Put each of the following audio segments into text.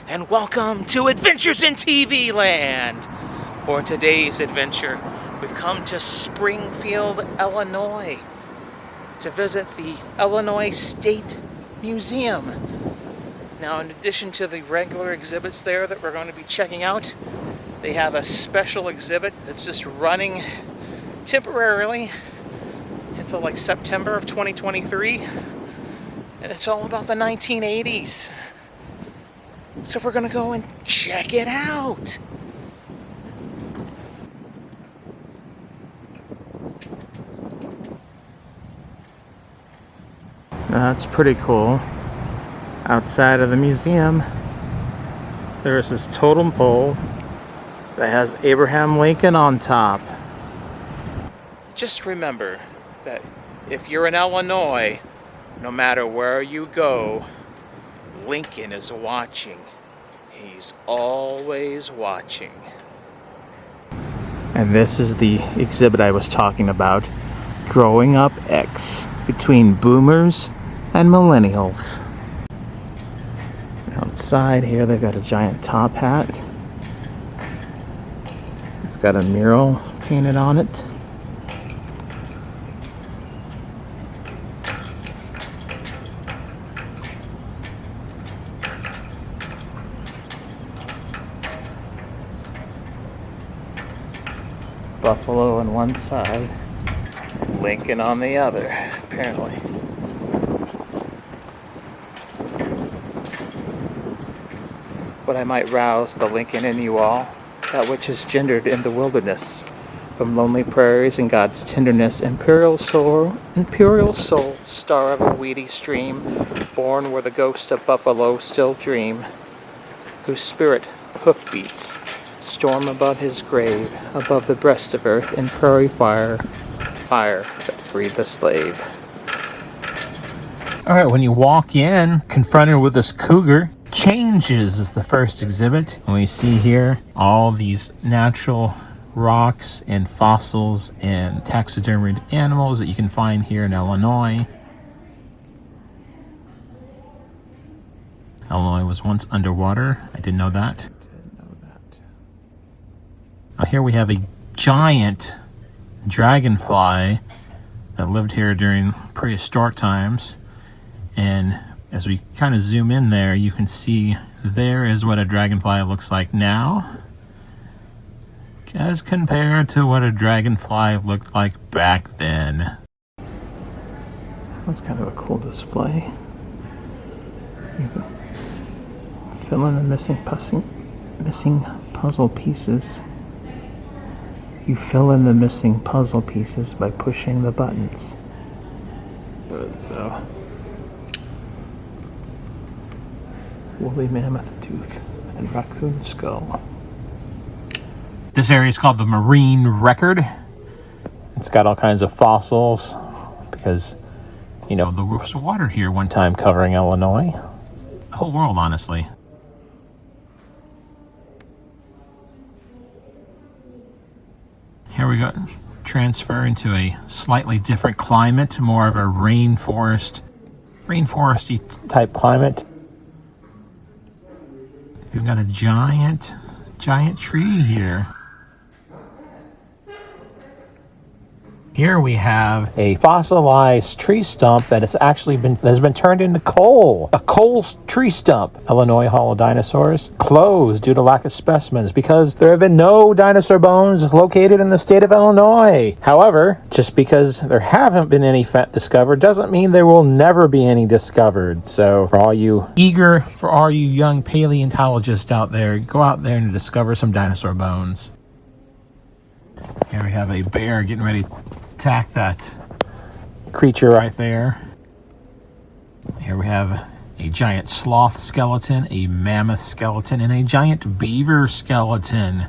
and welcome to Adventures in TV Land. For today's adventure, we've come to Springfield, Illinois to visit the Illinois State Museum. Now, in addition to the regular exhibits there that we're going to be checking out, they have a special exhibit that's just running temporarily until like September of 2023, and it's all about the 1980s. So we're gonna go and check it out. That's pretty cool. Outside of the museum, there's this totem pole that has Abraham Lincoln on top. Just remember that if you're in Illinois, no matter where you go, Lincoln is watching. He's always watching. And this is the exhibit I was talking about. Growing Up X, between boomers and millennials. Outside here, they've got a giant top hat. It's got a mural painted on it. Buffalo on one side, Lincoln on the other, apparently. But I might rouse the Lincoln in you all, that which is gendered in the wilderness. From lonely prairies and God's tenderness, imperial soul, star of a weedy stream, born where the ghosts of buffalo still dream, whose spirit hoofbeats storm above his grave, above the breast of earth in prairie fire that freed the slave. All right, when you walk in, confronted with this cougar, changes is the first exhibit. And we see here all these natural rocks and fossils and taxidermied animals that you can find here in Illinois. Illinois was once underwater. I didn't know that. Now here we have a giant dragonfly that lived here during prehistoric times. And as we kind of zoom in there, you can see there is what a dragonfly looks like now, as compared to what a dragonfly looked like back then. That's kind of a cool display. You can fill in the missing puzzle pieces. You fill in the missing puzzle pieces by pushing the buttons. So, woolly mammoth tooth and raccoon skull. This area is called the Marine Record. It's got all kinds of fossils because, you know, there was water here one time covering Illinois. The whole world, honestly. Here we go, transfer into a slightly different climate, more of a rainforesty type climate. We've got a giant tree here. Here we have a fossilized tree stump that has been turned into coal. A coal tree stump. Illinois Hall of Dinosaurs closed due to lack of specimens because there have been no dinosaur bones located in the state of Illinois. However, just because there haven't been any discovered doesn't mean there will never be any discovered. So for all you young paleontologists out there, go out there and discover some dinosaur bones. Here we have a bear getting ready to attack that creature right there. Here we have a giant sloth skeleton, a mammoth skeleton, and a giant beaver skeleton.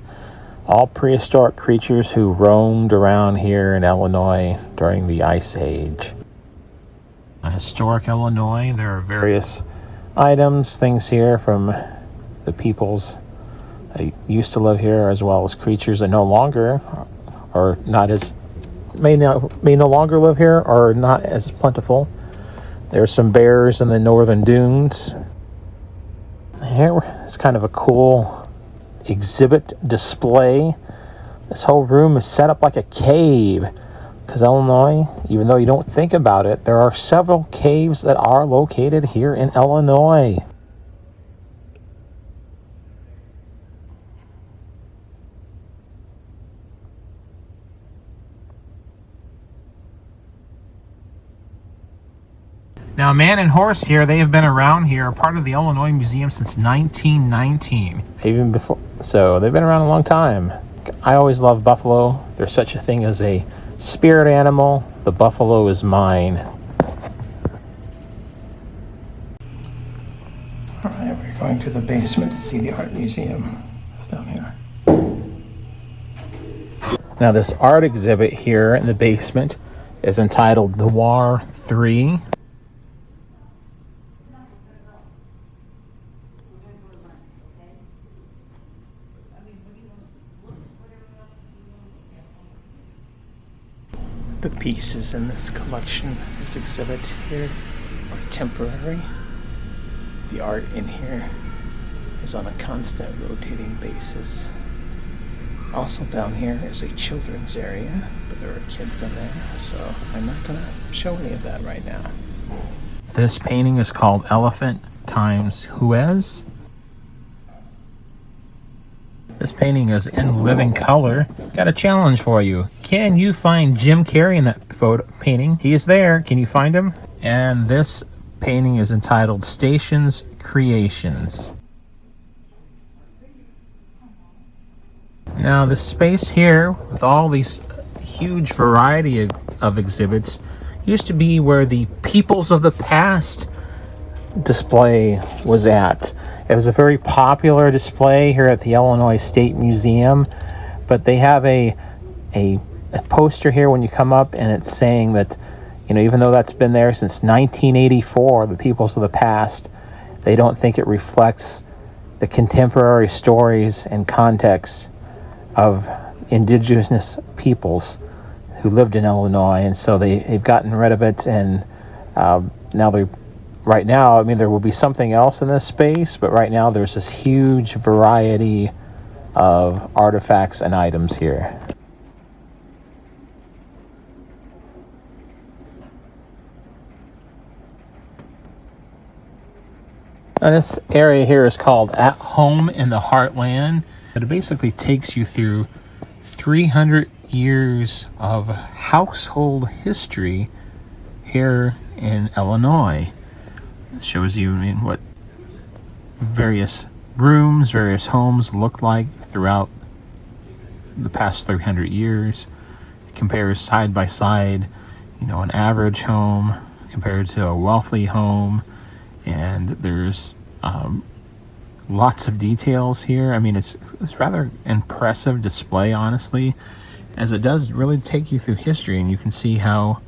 All prehistoric creatures who roamed around here in Illinois during the Ice Age. Historic Illinois, there are various items, things here from the peoples that used to live here, as well as creatures that no longer are not as may no longer live here or not as plentiful. There's some bears in the northern dunes. Here It's kind of a cool exhibit display. This whole room is set up like a cave because Illinois, even though you don't think about it, there are several caves that are located here in Illinois. Now, man and horse here, they have been around here, are part of the Illinois Museum since 1919. Even before, so they've been around a long time. I always love buffalo. There's such a thing as a spirit animal. The buffalo is mine. All right, we're going to the basement to see the art museum. It's down here. Now, this art exhibit here in the basement is entitled Noir 3. The pieces in this collection, this exhibit here, are temporary. The art in here is on a constant rotating basis. Also down here is a children's area, but there are kids in there, so I'm not going to show any of that right now. This painting is called Elephant times Huez. This painting is in living color. Got a challenge for you. Can you find Jim Carrey in that photo painting? He is there. Can you find him? And this painting is entitled Stations Creations. Now, the space here with all these huge variety of exhibits used to be where the peoples of the past display was at. It was a very popular display here at the Illinois State Museum, but they have a poster here when you come up, and it's saying that, you know, even though that's been there since 1984, the peoples of the past, they don't think it reflects the contemporary stories and context of indigenous peoples who lived in Illinois, and so they've gotten rid of it, and now they're right now, I mean, there will be something else in this space, but right now there's this huge variety of artifacts and items here. Now, this area here is called At Home in the Heartland. It basically takes you through 300 years of household history here in Illinois. It shows you what various rooms, various homes look like throughout the past 300 years. It compares side by side, an average home compared to a wealthy home, and there's lots of details here. I mean, it's rather impressive display, honestly, as it does really take you through history, and you can see how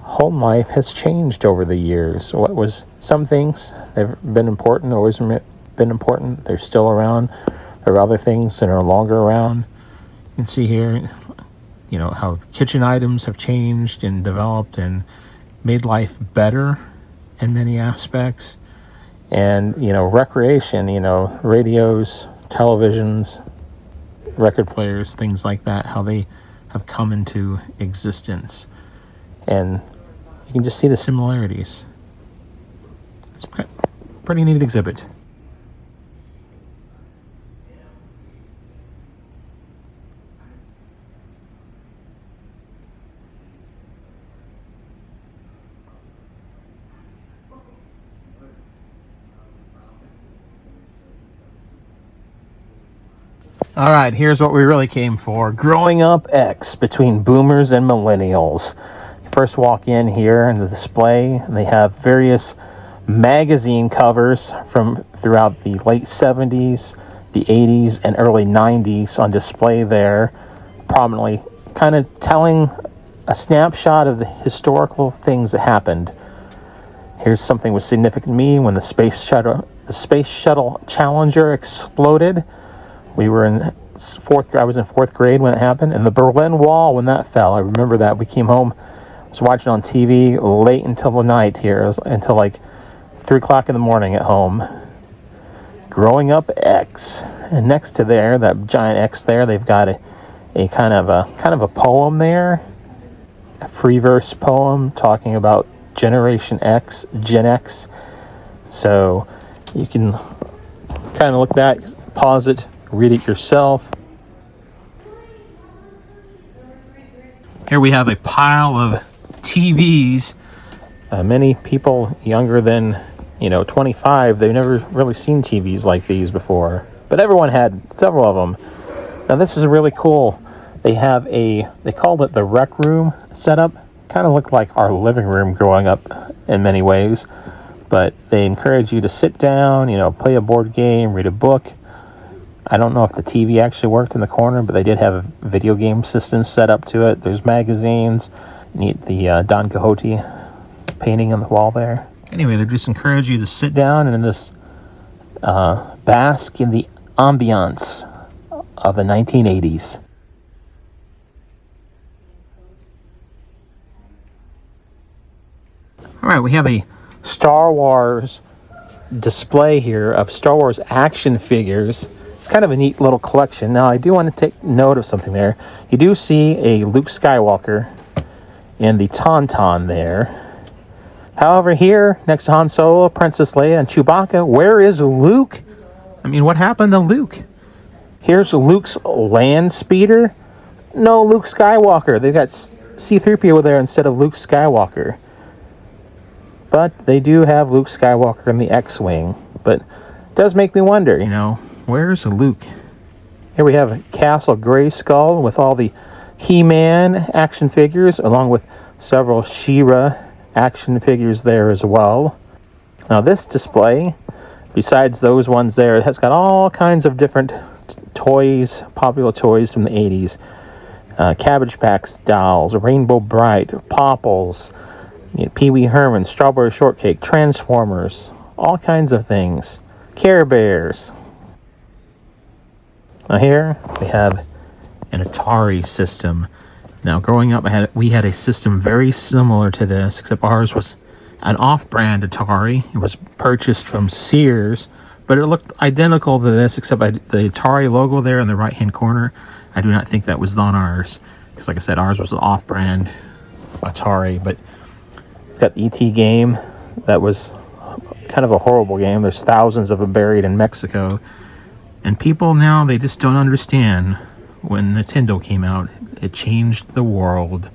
home life has changed over the years. What was some things have been important, always been important, they're still around. There are other things that are no longer around. You can see here, how kitchen items have changed and developed and made life better in many aspects. And, recreation, radios, televisions, record players, things like that, how they have come into existence. And you can just see the similarities. It's a pretty neat exhibit. All right, here's what we really came for. Growing Up X between boomers and millennials. You first walk in here in the display, and they have various magazine covers from throughout the late 70s, the 80s, and early 90s on display there, prominently kind of telling a snapshot of the historical things that happened. Here's something that was significant to me when the space shuttle Challenger exploded. I was in fourth grade when it happened, and the Berlin Wall, when that fell, I remember that. We came home, I was watching on TV late until the night here, until like 3 o'clock in the morning at home. Growing Up X. And next to there, that giant X there, they've got a kind of a poem there, a free verse poem talking about Generation X, Gen X. So you can kind of look back, pause it, read it yourself. Here we have a pile of TVs. Many people younger than 25, they've never really seen TVs like these before. But everyone had several of them. Now this is really cool. They have they called it the rec room setup. Kind of looked like our living room growing up in many ways. But they encourage you to sit down, play a board game, read a book. I don't know if the TV actually worked in the corner, but they did have a video game system set up to it. There's magazines. Neat, the Don Quixote painting on the wall there. Anyway, they just encourage you to sit down and in this bask in the ambiance of the 1980s. All right, we have a Star Wars display here of Star Wars action figures. It's kind of a neat little collection. Now, I do want to take note of something there. You do see a Luke Skywalker and the Tauntaun there. However, here, next to Han Solo, Princess Leia, and Chewbacca, where is Luke? I mean, what happened to Luke? Here's Luke's land speeder. No Luke Skywalker. They've got C-3PO there instead of Luke Skywalker. But they do have Luke Skywalker in the X-Wing. But it does make me wonder, where's Luke? Here we have Castle Grayskull with all the He-Man action figures, along with several She-Ra action figures there as well. Now this display, besides those ones there, has got all kinds of different toys, popular toys from the 80s. Cabbage Patch dolls, Rainbow Bright, Popples, Pee Wee Herman, Strawberry Shortcake, Transformers, all kinds of things. Care Bears. Now here we have an Atari system. Now, growing up, we had a system very similar to this, except ours was an off-brand Atari. It was purchased from Sears, but it looked identical to this, except the Atari logo there in the right-hand corner. I do not think that was on ours, because like I said, ours was an off-brand Atari. But we've got the E.T. game. That was kind of a horrible game. There's thousands of them buried in Mexico. And people now, they just don't understand. When Nintendo came out, it changed the world.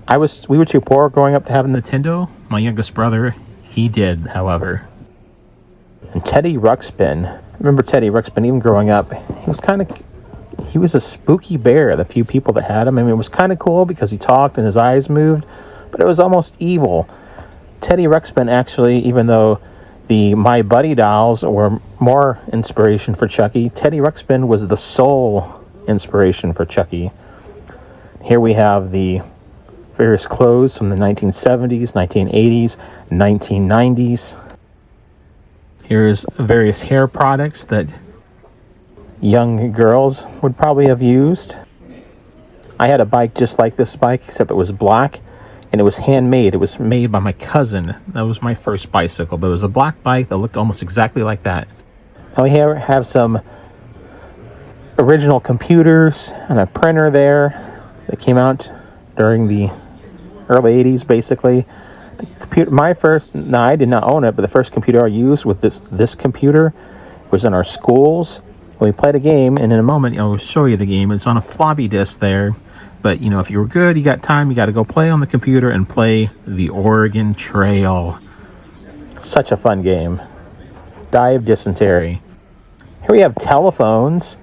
We were too poor growing up to have a Nintendo. My youngest brother, he did, however. And Teddy Ruxpin. Remember Teddy Ruxpin, even growing up, he was a spooky bear, the few people that had him. I mean, it was kind of cool because he talked and his eyes moved, but it was almost evil. Teddy Ruxpin actually, even though the My Buddy dolls were more inspiration for Chucky, Teddy Ruxpin was the sole inspiration for Chucky. Here we have the various clothes from the 1970s, 1980s, 1990s. Here's various hair products that young girls would probably have used. I had a bike just like this bike, except it was black. And it was handmade. It was made by my cousin. That was my first bicycle. But it was a black bike that looked almost exactly like that. Now we have some original computers and a printer there that came out during the early 80s, basically. The computer, I did not own it, but the first computer I used with this computer was in our schools. We played a game, and in a moment I'll show you the game. It's on a floppy disk there. But, if you were good, you got time, you got to go play on the computer and play the Oregon Trail. Such a fun game. Die of dysentery. Here we have telephones.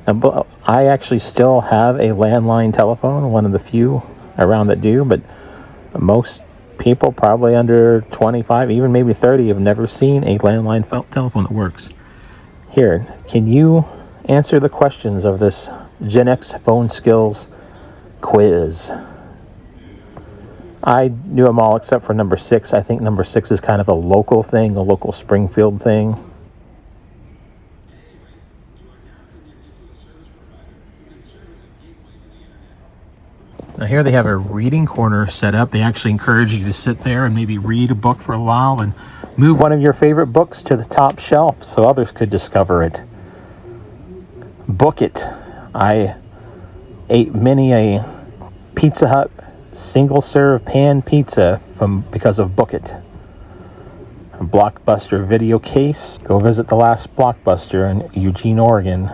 Now, I actually still have a landline telephone, one of the few around that do, but most people, probably under 25, even maybe 30, have never seen a landline telephone that works. Here, can you answer the questions of this Gen X phone skills quiz? I knew them all except for number 6. I think number 6 is kind of a local thing, a local Springfield thing. Now here they have a reading corner set up. They actually encourage you to sit there and maybe read a book for a while and Move one of your favorite books to the top shelf so others could discover it. Book it. I ate many a Pizza Hut single-serve pan pizza because of Book It. A Blockbuster video case. Go visit the last Blockbuster in Eugene, Oregon.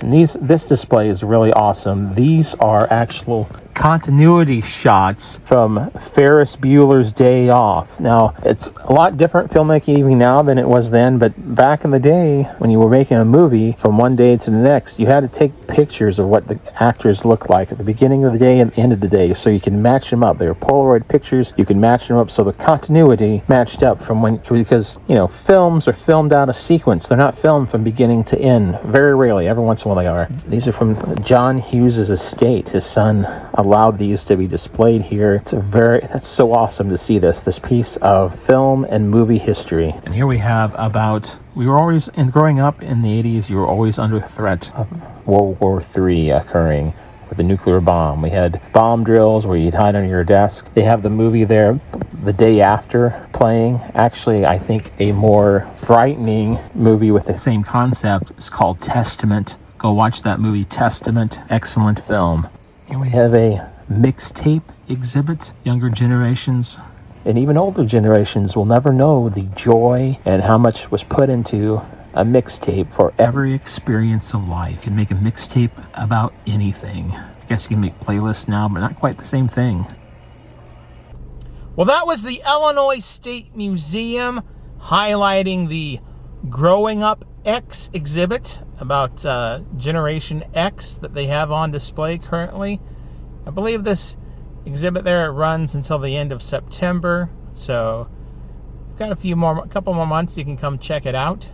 And this display is really awesome. These are actual continuity shots from Ferris Bueller's Day Off. Now, it's a lot different filmmaking even now than it was then, but back in the day when you were making a movie from one day to the next, you had to take pictures of what the actors looked like at the beginning of the day and the end of the day so you can match them up. They were Polaroid pictures. You can match them up so the continuity matched up because, films are filmed out of sequence. They're not filmed from beginning to end. Very rarely. Every once in a while they are. These are from John Hughes' estate. His son allowed these to be displayed here. That's so awesome to see this piece of film and movie history. And here we have growing up in the 80s, you were always under threat of World War III occurring with the nuclear bomb. We had bomb drills where you'd hide under your desk. They have the movie there the day after playing. Actually, I think a more frightening movie with the same concept is called Testament. Go watch that movie, Testament. Excellent film. Here we have a mixtape exhibit. Younger generations and even older generations will never know the joy and how much was put into a mixtape for every experience of life. You can make a mixtape about anything. I guess you can make playlists now, but not quite the same thing. Well, that was the Illinois State Museum highlighting the Growing Up X exhibit about Generation X that they have on display currently. I believe this exhibit there runs until the end of September, so we've got a couple more months you can come check it out.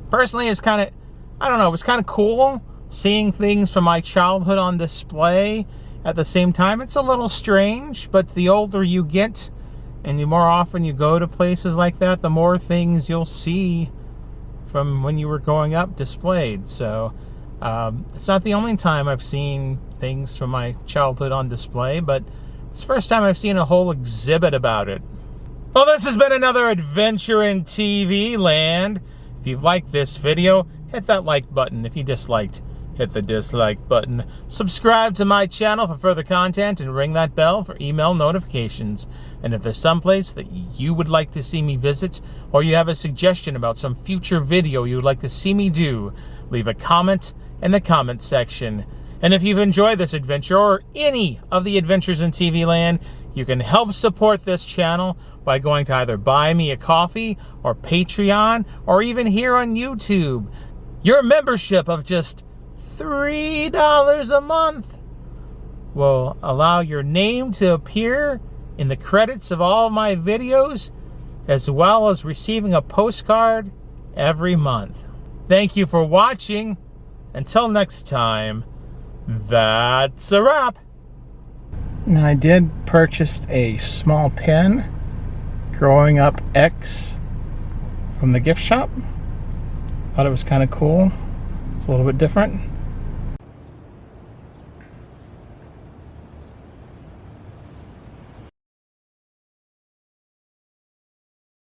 Personally, it's kind of cool seeing things from my childhood on display at the same time. It's a little strange, but the older you get and the more often you go to places like that, the more things you'll see from when you were growing up displayed. So it's not the only time I've seen things from my childhood on display, but it's the first time I've seen a whole exhibit about it. Well, this has been another adventure in TV land. If you've liked this video, hit that like button. If you disliked, hit the dislike button. Subscribe to my channel for further content and ring that bell for email notifications. And if there's someplace that you would like to see me visit, or you have a suggestion about some future video you would like to see me do, leave a comment in the comment section. And if you've enjoyed this adventure or any of the adventures in TV land, you can help support this channel by going to either Buy Me a Coffee or Patreon or even here on YouTube. Your membership of just $3 a month will allow your name to appear in the credits of all of my videos, as well as receiving a postcard every month. Thank you for watching. Until next time, that's a wrap. Now, I did purchase a small pen, Growing Up X, from the gift shop. Thought it was kind of cool. It's a little bit different.